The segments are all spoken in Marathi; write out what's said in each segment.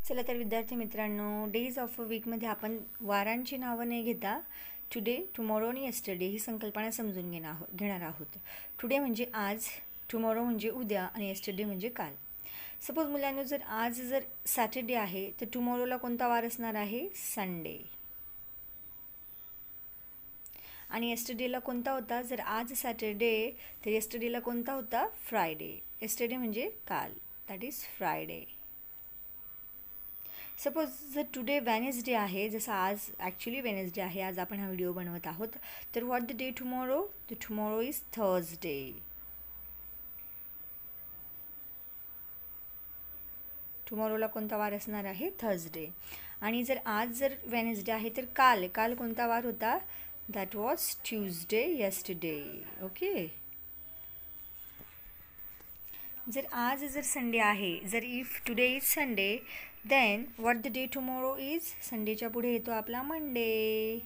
चला तर विद्यार्थी मित्रांनो, डेज ऑफ अ वीकमध्ये आपण वारांची नावं नाही घेता टुडे, टुमॉरो आणि येस्टरडे ही संकल्पना समजून घेणार आहोत. टुडे म्हणजे आज, टुमॉरो म्हणजे उद्या आणि येस्टरडे म्हणजे काल. सपोज मुलांनो, जर आज सॅटर्डे आहे तर टुमॉरोला कोणता वार असणार आहे? संडे. आणि येस्टरडेला कोणता होता? जर आज सॅटर्डे तर येस्टरडेला कोणता होता? फ्रायडे. येस्टरडे म्हणजे काल, दॅट इज फ्रायडे. सपोज जर टुडे वेनेसडे आहे, जसं आज ॲक्च्युली वेनेसडे आहे, आज आपण हा व्हिडिओ बनवत आहोत, तर what the day tomorrow? The tomorrow is Thursday. टुमॉरोला कोणता वार असणार आहे? थर्सडे. आणि आज वेनेसडे आहे तर काल कोणता वार होता? That was Tuesday, yesterday. Okay. आज संडे आहे, if today is Sunday, then what the day tomorrow is? संडेच्या पुढे येतो आपला Monday.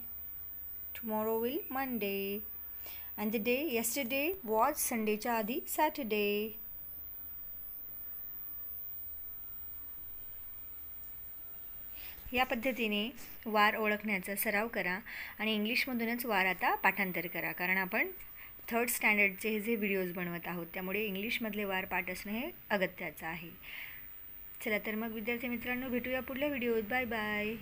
Tomorrow will Monday. And the day yesterday was संडेच्या आधी सॅटरडे. या पद्धतीने वार ओळखण्याचा सराव करा आणि इंग्लिशमधूनच वार आता पाठांतर करा, कारण आपण 3rd स्टँडर्डचे हे जे व्हिडिओज बनवत आहोत, त्यामुळे इंग्लिशमधले वार पाठ असणं हे अगत्याचं आहे. चला तर मग विद्यार्थी मित्रांनो, भेटूया पुढल्या व्हिडिओत. Bye bye.